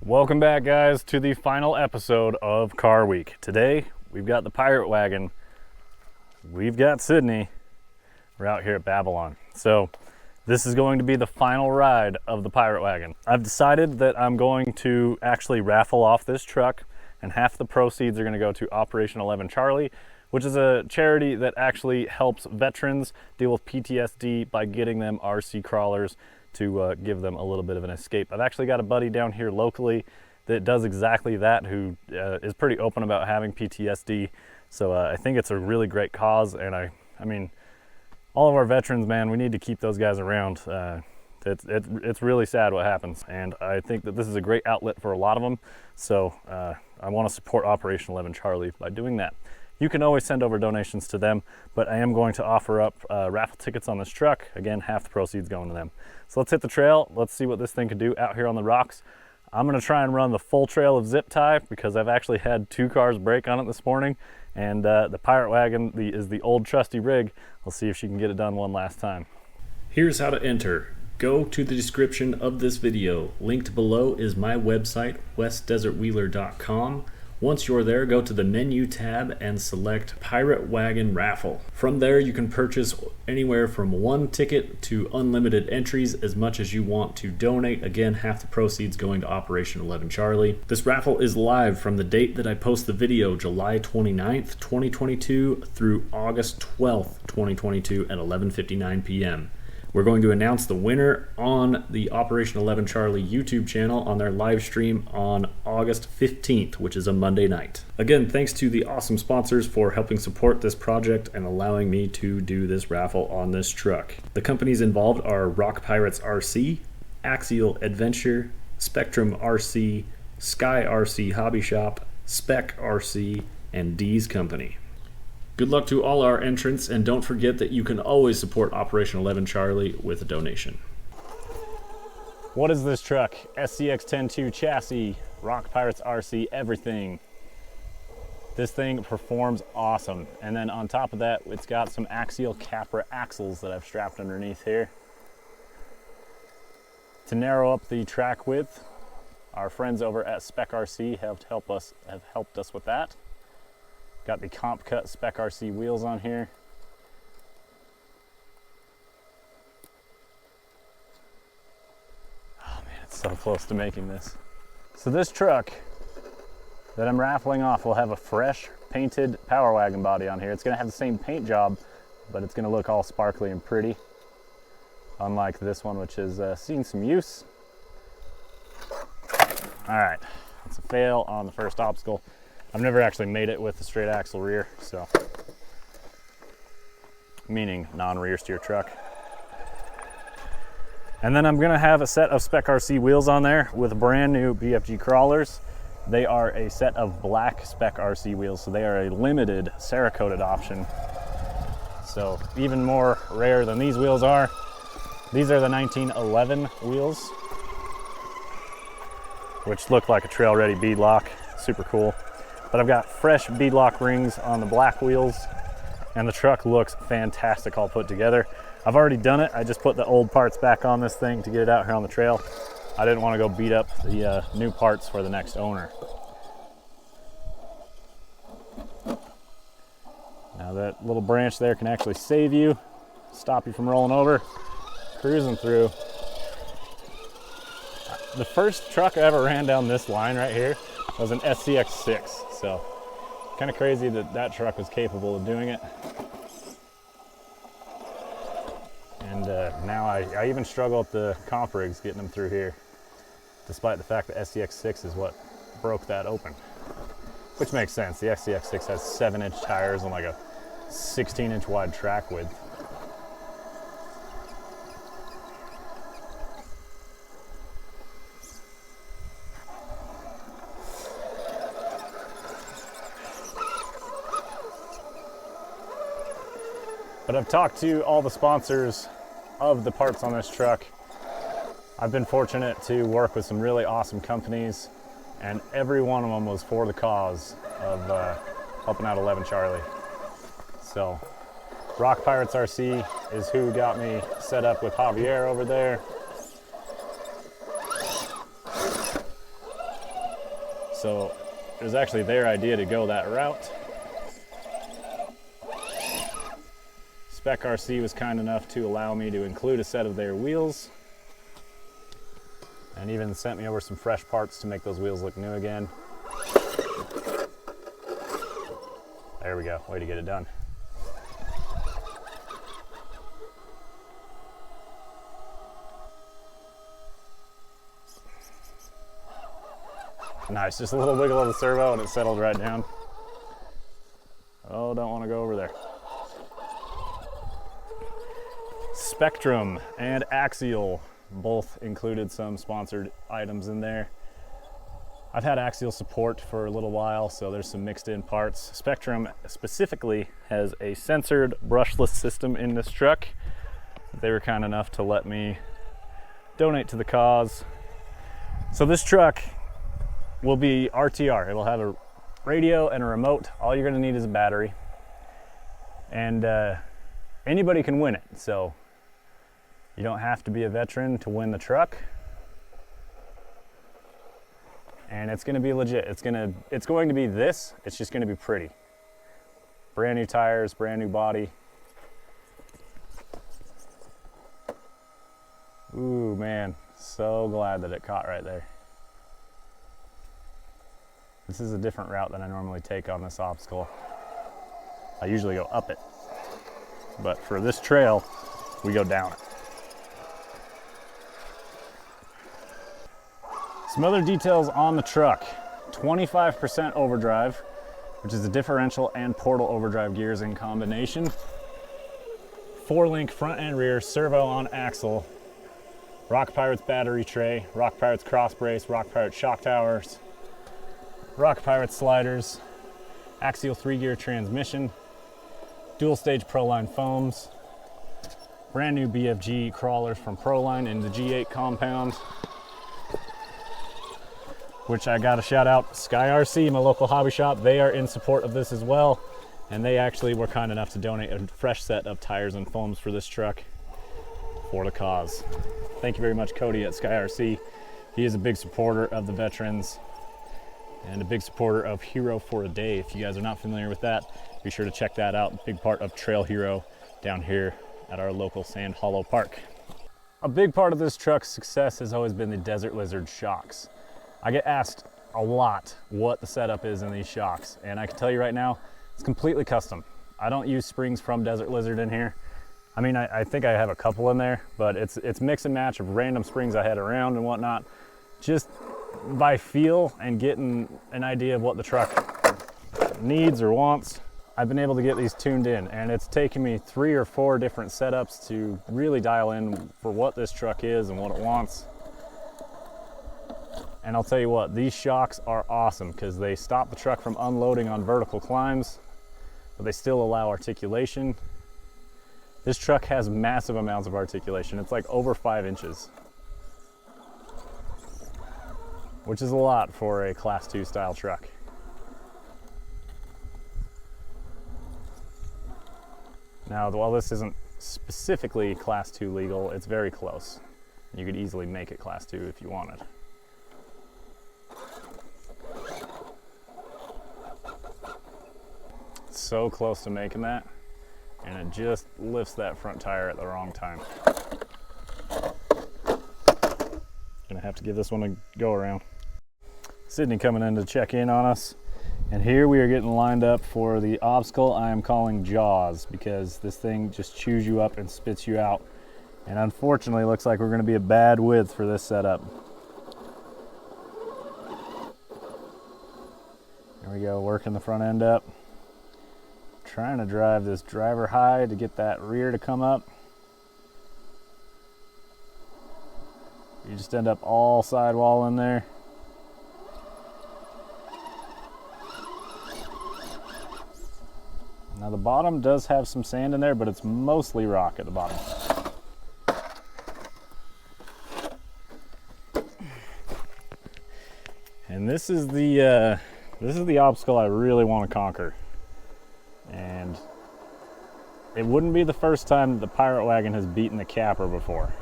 Welcome back, guys, to the final episode of Car Week. Today we've got the Pirate Wagon, we've got Sydney, we're out here at Babylon. So this is going to be the final ride of the Pirate Wagon. I've decided that I'm going to actually raffle off this truck, and half the proceeds are going to go to Operation 11 Charlie, which is a charity that actually helps veterans deal with PTSD by getting them RC crawlers to give them a little bit of an escape. I've actually got a buddy down here locally that does exactly that, who is pretty open about having PTSD. So I think it's a really great cause, and I mean, all of our veterans, man, we need to keep those guys around. It's really sad what happens, and I think that this is a great outlet for a lot of them. So I want to support Operation 11 Charlie by doing that. You can always send over donations to them, but I am going to offer up raffle tickets on this truck. Again, half the proceeds going to them. So let's hit the trail. Let's see what this thing can do out here on the rocks. I'm going to try and run the full trail of zip tie because I've actually had 2 cars break on it this morning, and the Pirate Wagon is the old trusty rig. We'll see if she can get it done one last time. Here's how to enter. Go to the description of this video. Linked below is my website, westdesertwheeler.com. Once you're there, go to the menu tab and select Pirate Wagon Raffle. From there, you can purchase anywhere from 1 ticket to unlimited entries, as much as you want to donate. Again, half the proceeds going to Operation 11 Charlie. This raffle is live from the date that I post the video, July 29th, 2022 through August 12th, 2022 at 11:59 p.m. We're going to announce the winner on the Operation 11 Charlie YouTube channel on their live stream on August 15th, which is a Monday night. Again, thanks to the awesome sponsors for helping support this project and allowing me to do this raffle on this truck. The companies involved are Rock Pirates RC, Axial Adventure, Spectrum RC, Sky RC Hobby Shop, Spec RC, and Deez Company. Good luck to all our entrants, and don't forget that you can always support Operation 11 Charlie with a donation. What is this truck? SCX-102 chassis, Rock Pirates RC, everything. This thing performs awesome. And then on top of that, it's got some Axial Capra axles that I've strapped underneath here. To narrow up the track width, our friends over at Spec RC have helped us with that. Got the comp cut Spec RC wheels on here. Oh man, it's so close to making this. So this truck that I'm raffling off will have a fresh painted Power Wagon body on here. It's gonna have the same paint job, but it's gonna look all sparkly and pretty. Unlike this one, which has seen some use. All right, it's a fail on the first obstacle. I've never actually made it with a straight axle rear, so, meaning non-rear steer truck. And then I'm gonna have a set of Spec RC wheels on there with brand new BFG crawlers. They are a set of black Spec RC wheels, so they are a limited Cerakoted option. So even more rare than these wheels are. These are the 1911 wheels, which look like a trail-ready beadlock, super cool. But I've got fresh beadlock rings on the black wheels, and the truck looks fantastic all put together. I've already done it. I just put the old parts back on this thing to get it out here on the trail. I didn't want to go beat up the new parts for the next owner. Now that little branch there can actually save you, stop you from rolling over, cruising through. The first truck I ever ran down this line right here was an SCX-6. So kind of crazy that that truck was capable of doing it. And now I even struggle with the comp rigs getting them through here, despite the fact that SCX-6 is what broke that open. Which makes sense. The SCX-6 has 7-inch tires and like a 16-inch wide track width. But I've talked to all the sponsors of the parts on this truck. I've been fortunate to work with some really awesome companies, and every one of them was for the cause of helping out 11 Charlie. So Rock Pirates RC is who got me set up with Javier over there. So it was actually their idea to go that route. Spec RC was kind enough to allow me to include a set of their wheels, and even sent me over some fresh parts to make those wheels look new again. There we go, way to get it done. Nice, just a little wiggle of the servo and it settled right down. Oh, don't want to go over there. Spectrum and Axial both included some sponsored items in there. I've had Axial support for a little while, so there's some mixed in parts. Spectrum specifically has a censored brushless system in this truck. They were kind enough to let me donate to the cause. So this truck will be RTR. It'll have a radio and a remote. All you're gonna need is a battery. And anybody can win it, so you don't have to be a veteran to win the truck. And it's gonna be legit. It's going to be this, it's just gonna be pretty. Brand new tires, brand new body. Ooh, man, so glad that it caught right there. This is a different route than I normally take on this obstacle. I usually go up it, but for this trail, we go down it. Some other details on the truck. 25% overdrive, which is the differential and portal overdrive gears in combination. 4-link front and rear servo on axle. Rock Pirates battery tray, Rock Pirates cross brace, Rock Pirates shock towers, Rock Pirates sliders, Axial 3-gear transmission, dual stage Proline foams, brand new BFG crawlers from Proline in the G8 compound, which I gotta shout out Sky RC, my local hobby shop. They are in support of this as well, and they actually were kind enough to donate a fresh set of tires and foams for this truck for the cause. Thank you very much, Cody at Sky RC. He is a big supporter of the veterans and a big supporter of Hero for a Day. If you guys are not familiar with that, be sure to check that out. Big part of Trail Hero down here at our local Sand Hollow Park. A big part of this truck's success has always been the Desert Lizard shocks. I get asked a lot what the setup is in these shocks, and I can tell you right now, it's completely custom. I don't use springs from Desert Lizard in here. I mean, I think I have a couple in there, but it's mix and match of random springs I had around and whatnot. Just by feel and getting an idea of what the truck needs or wants, I've been able to get these tuned in, and it's taken me 3 or 4 different setups to really dial in for what this truck is and what it wants. And I'll tell you what, these shocks are awesome because they stop the truck from unloading on vertical climbs, but they still allow articulation. This truck has massive amounts of articulation. It's like over 5 inches, which is a lot for a Class 2 style truck. Now, while this isn't specifically Class 2 legal, it's very close. You could easily make it Class 2 if you wanted. So close to making that, and it just lifts that front tire at the wrong time. Gonna have to give this one a go around. Sydney coming in to check in on us, and here we are getting lined up for the obstacle I am calling Jaws, because this thing just chews you up and spits you out, and unfortunately looks like we're going to be a bad width for this setup. There we go, working the front end up. Trying to drive this driver high to get that rear to come up. You just end up all sidewall in there. Now the bottom does have some sand in there, but it's mostly rock at the bottom. And this is the obstacle I really want to conquer. And it wouldn't be the first time the Pirate Wagon has beaten the capper before.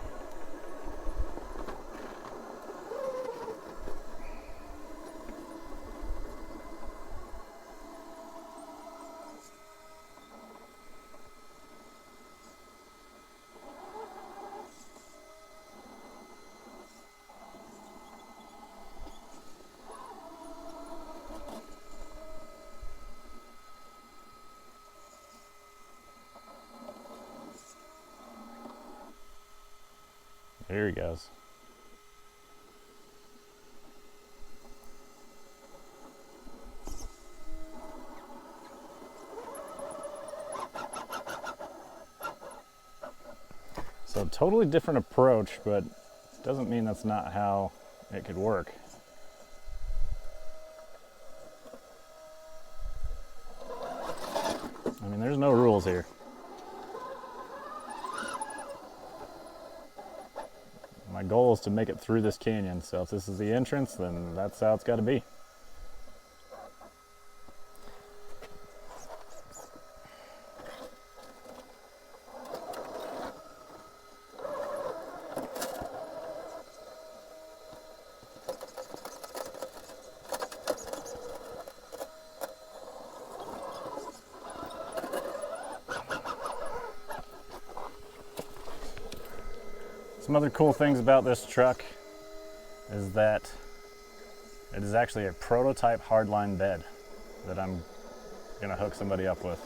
Here he goes. So totally different approach, but doesn't mean that's not how it could work. I mean, there's no rules here. My goal is to make it through this canyon, so if this is the entrance, then that's how it's got to be. Some other cool things about this truck is that it is actually a prototype hardline bed that I'm gonna hook somebody up with.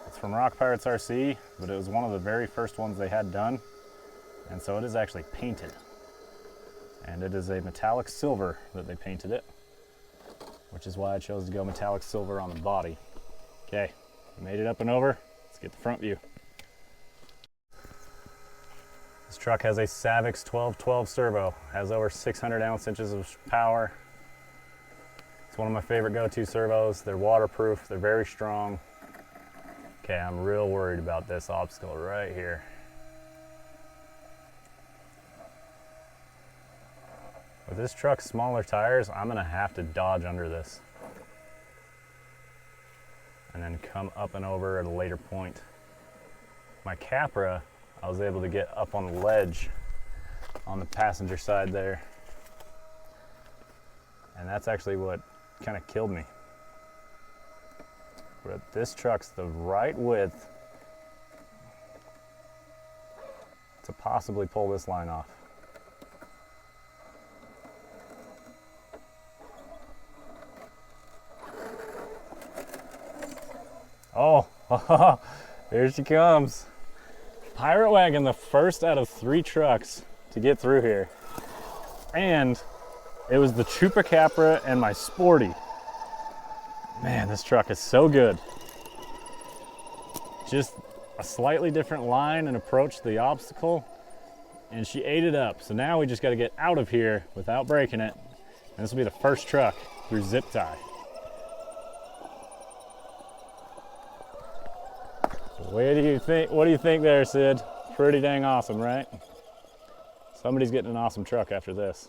It's from Rock Pirates RC, but it was one of the very first ones they had done, and so it is actually painted. And it is a metallic silver that they painted it, which is why I chose to go metallic silver on the body. Okay, made it up and over. Let's get the front view. This truck has a Savix 1212 servo, has over 600 ounce-inches of power. It's one of my favorite go-to servos. They're waterproof, they're very strong. Okay, I'm real worried about this obstacle right here. With this truck's smaller tires, I'm gonna have to dodge under this and then come up and over at a later point. My Capra, I was able to get up on the ledge on the passenger side there. And that's actually what kind of killed me. But this truck's the right width to possibly pull this line off. Oh, here she comes. Pirate Wagon, the first out of 3 trucks to get through here. And it was the Chupa Capra and my Sporty. Man, this truck is so good. Just a slightly different line and approach to the obstacle, and she ate it up. So now we just got to get out of here without breaking it. And this will be the first truck through zip tie. What do you think there, Sid? Pretty dang awesome, right? Somebody's getting an awesome truck after this.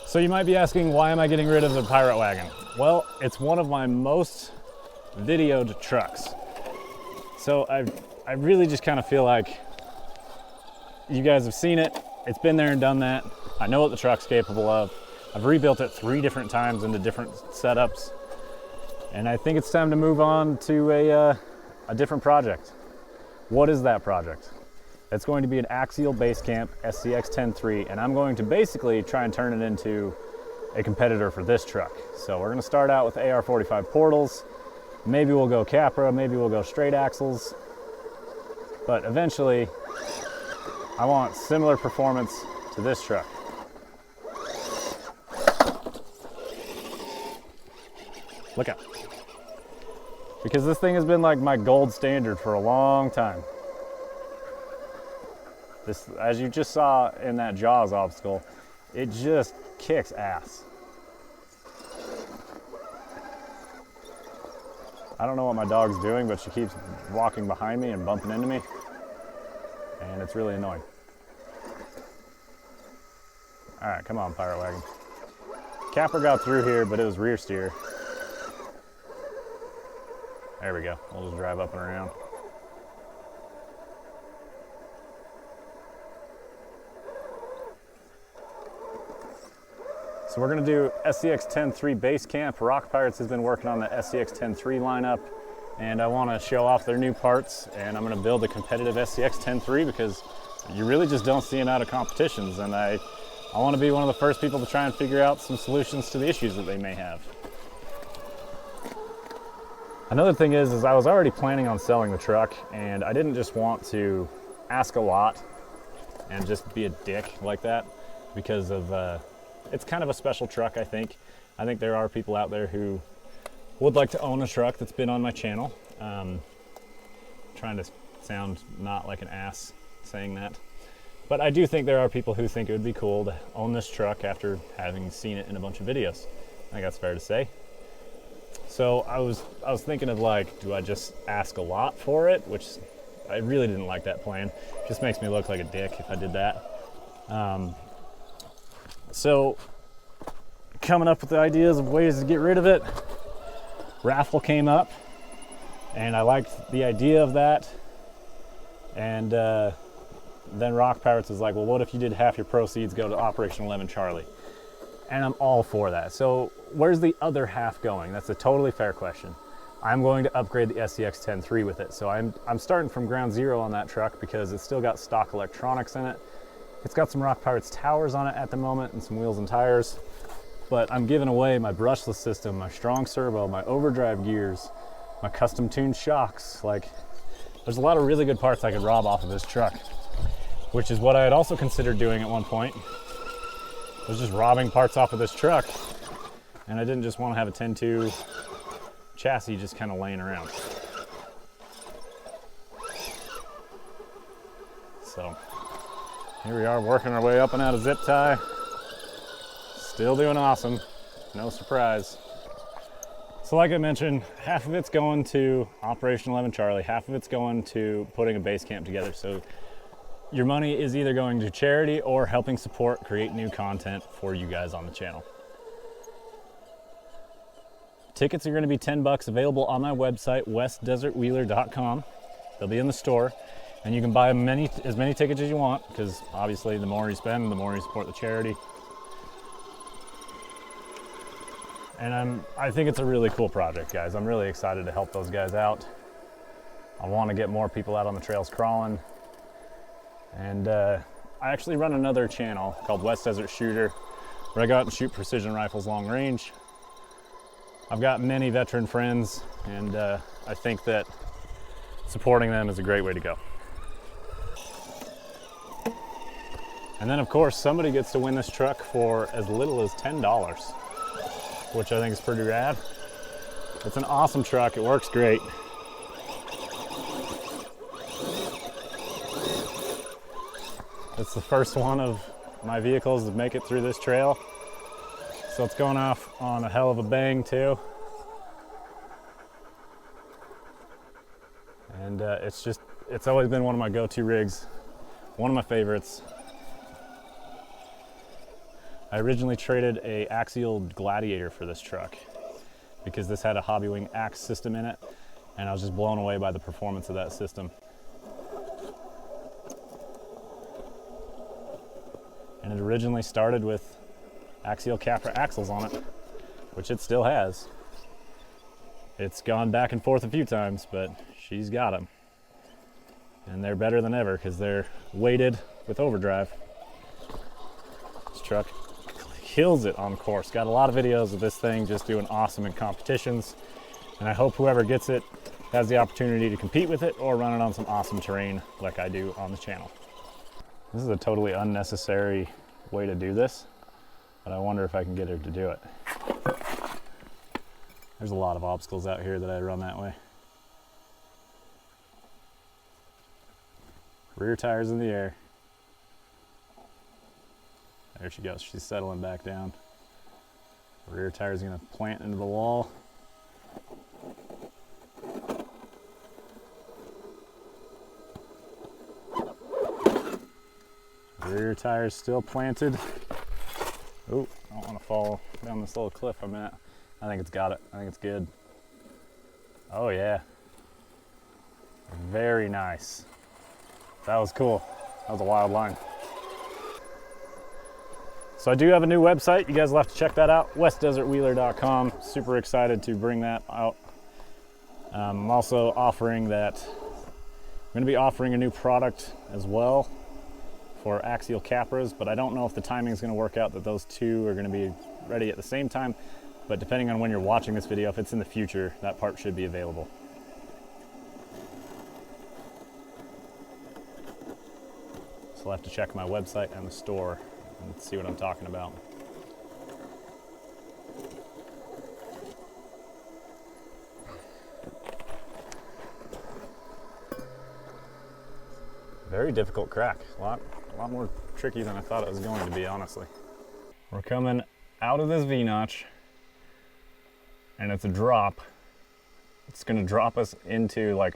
So you might be asking, why am I getting rid of the Pirate Wagon? Well, it's one of my most videoed trucks. So I really just kind of feel like you guys have seen it. It's been there and done that. I know what the truck's capable of. I've rebuilt it 3 different times into different setups. And I think it's time to move on to a different project. What is that project? It's going to be an Axial Basecamp SCX-10.3, and I'm going to basically try and turn it into a competitor for this truck. So we're gonna start out with AR-45 portals. Maybe we'll go Capra, maybe we'll go straight axles. But eventually, I want similar performance to this truck. Look out. Because this thing has been like my gold standard for a long time. This, as you just saw in that Jaws obstacle, it just kicks ass. I don't know what my dog's doing, but she keeps walking behind me and bumping into me, and it's really annoying. All right, come on, Pirate Wagon. Capper got through here, but it was rear steer. There we go. We'll just drive up and around. So we're gonna do SCX-10.3 Basecamp. Rock Pirates has been working on the SCX-10.3 lineup, and I wanna show off their new parts, and I'm gonna build a competitive SCX-10.3 because you really just don't see them out of competitions, and I wanna be one of the first people to try and figure out some solutions to the issues that they may have. Another thing is I was already planning on selling the truck, and I didn't just want to ask a lot and just be a dick like that, because of it's kind of a special truck. I think there are people out there who would like to own a truck that's been on my channel. Trying to sound not like an ass saying that, but I do think there are people who think it would be cool to own this truck after having seen it in a bunch of videos. I think that's fair to say. So I was thinking of, like, do I just ask a lot for it, which I really didn't like that plan. Just makes me look like a dick if I did that. So coming up with the ideas of ways to get rid of it, Raffle came up, and I liked the idea of that. And then Rock Pirates was like, well, what if you did half your proceeds go to Operation 11 Charlie? And I'm all for that. So where's the other half going? That's a totally fair question. I'm going to upgrade the SCX 10.3 with it. So I'm starting from ground zero on that truck because it's still got stock electronics in it. It's got some Rock Pirates towers on it at the moment and some wheels and tires. But I'm giving away my brushless system, my strong servo, my overdrive gears, my custom tuned shocks. Like, there's a lot of really good parts I could rob off of this truck, which is what I had also considered doing at one point. I was just robbing parts off of this truck, and I didn't just want to have a 10.2 chassis just kind of laying around. So here we are, working our way up and out of zip tie. Still doing awesome, no surprise. So like I mentioned, half of it's going to Operation 11 Charlie, half of it's going to putting a base camp together. So your money is either going to charity or helping support create new content for you guys on the channel. Tickets are going to be $10 available on my website, westdesertwheeler.com. They'll be in the store, and you can buy as many tickets as you want, because obviously the more you spend, the more you support the charity. And I think it's a really cool project, guys. I'm really excited to help those guys out. I want to get more people out on the trails crawling. And I actually run another channel called West Desert Shooter, where I go out and shoot precision rifles long range. I've got many veteran friends, and I think that supporting them is a great way to go. And then of course somebody gets to win this truck for as little as $10, which I think is pretty rad. It's an awesome truck, it works great. It's the first one of my vehicles to make it through this trail. So it's going off on a hell of a bang too. And it's always been one of my go-to rigs. One of my favorites. I originally traded a Axial Gladiator for this truck because this had a Hobby Wing axe system in it, and I was just blown away by the performance of that system. And it originally started with Axial Capra axles on it, which it still has. It's gone back and forth a few times, but she's got them. And they're better than ever because they're weighted with overdrive. This truck kills it on course. Got a lot of videos of this thing just doing awesome in competitions. And I hope whoever gets it has the opportunity to compete with it or run it on some awesome terrain like I do on the channel. This is a totally unnecessary way to do this, but I wonder if I can get her to do it. There's a lot of obstacles out here that I run that way. Rear tires in the air. There she goes, she's settling back down. Rear tire's gonna plant into the wall. Rear tire's still planted. Oh, I don't want to fall down this little cliff I'm at. I think it's got it. I think it's good. Oh yeah. Very nice. That was cool. That was a wild line. So I do have a new website. You guys will have to check that out. westdesertwheeler.com. Super excited to bring that out. I'm also offering that. I'm going to be offering a new product as well for Axial Capras, but I don't know if the timing is going to work out that those two are going to be ready at the same time. but depending on when you're watching this video, if it's in the future, that part should be available. So I'll have to check my website and the store and see what I'm talking about. Very difficult crack. A lot more tricky than I thought it was going to be, honestly. We're coming out of this V-notch, and it's a drop. It's gonna drop us into like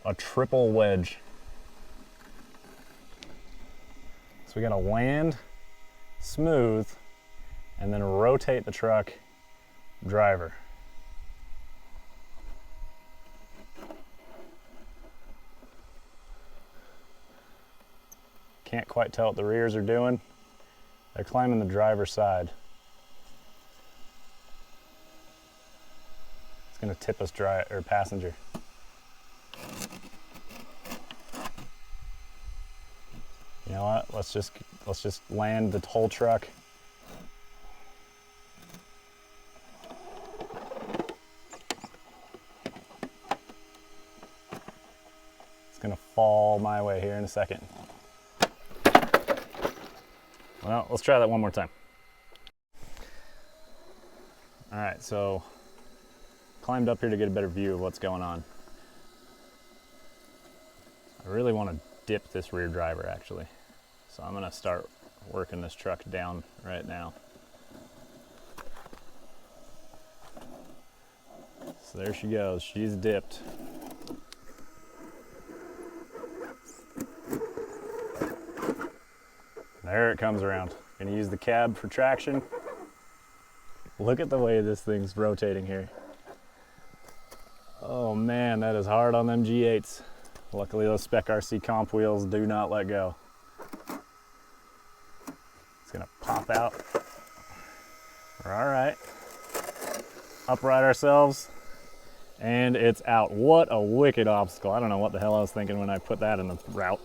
a triple wedge. So we gotta land smooth and then rotate the truck driver. Can't quite tell what the rears are doing. They're climbing the driver's side. It's gonna tip us passenger. You know what? Let's just land the whole truck. It's gonna fall my way here in a second. Well, let's try that one more time. All right, so climbed up here to get a better view of what's going on. I really want to dip this rear driver actually. So I'm gonna start working this truck down right now. So there she goes, she's dipped. There it comes around. Gonna use the cab for traction. Look at the way this thing's rotating here. Oh man, that is hard on them G8s. Luckily those Spec RC comp wheels do not let go. It's gonna pop out. All right. Upright ourselves, and it's out. What a wicked obstacle. I don't know what the hell I was thinking when I put that in the route.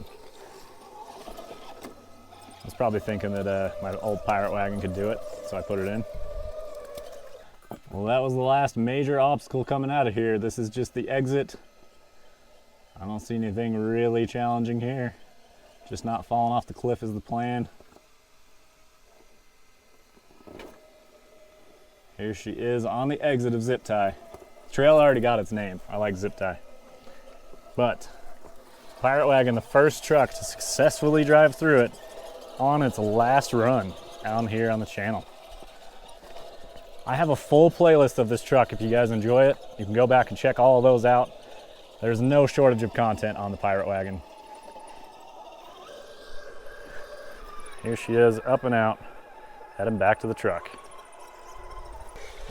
I was probably thinking that my old Pirate Wagon could do it, so I put it in. Well, that was the last major obstacle coming out of here. This is just the exit. I don't see anything really challenging here. Just not falling off the cliff is the plan. Here she is on the exit of Zip Tie. Trail already got its name. I like Zip Tie. But Pirate Wagon, the first truck to successfully drive through it on its last run down here on the channel. I have a full playlist of this truck. If you guys enjoy it, you can go back and check all of those out. There's no shortage of content on the Pirate Wagon. Here she is, up and out, heading back to the truck.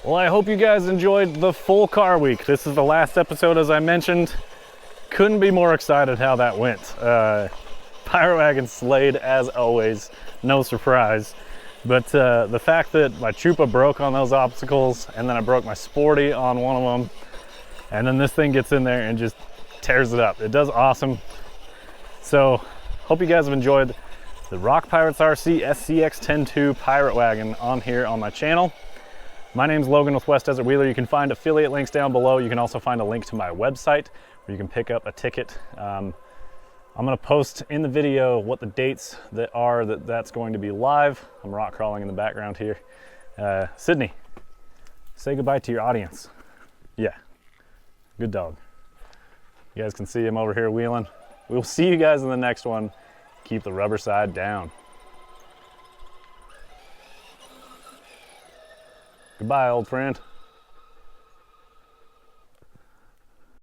Well, I hope you guys enjoyed the full car week. This is the last episode, as I mentioned. Couldn't be more excited how that went. Pirate Wagon slayed as always, no surprise. But the fact that my Chupa broke on those obstacles, and then I broke my Sporty on one of them, and then this thing gets in there and just tears it up. It does awesome. So hope you guys have enjoyed the Rock Pirates RC SCX 10.2 Pirate Wagon on here on my channel. My name's Logan with West Desert Wheeler. You can find affiliate links down below. You can also find a link to my website where you can pick up a ticket. I'm gonna post in the video what the dates that's going to be live. I'm rock crawling in the background here. Sydney, say goodbye to your audience. Yeah, good dog. You guys can see him over here wheeling. We'll see you guys in the next one. Keep the rubber side down. Goodbye, old friend.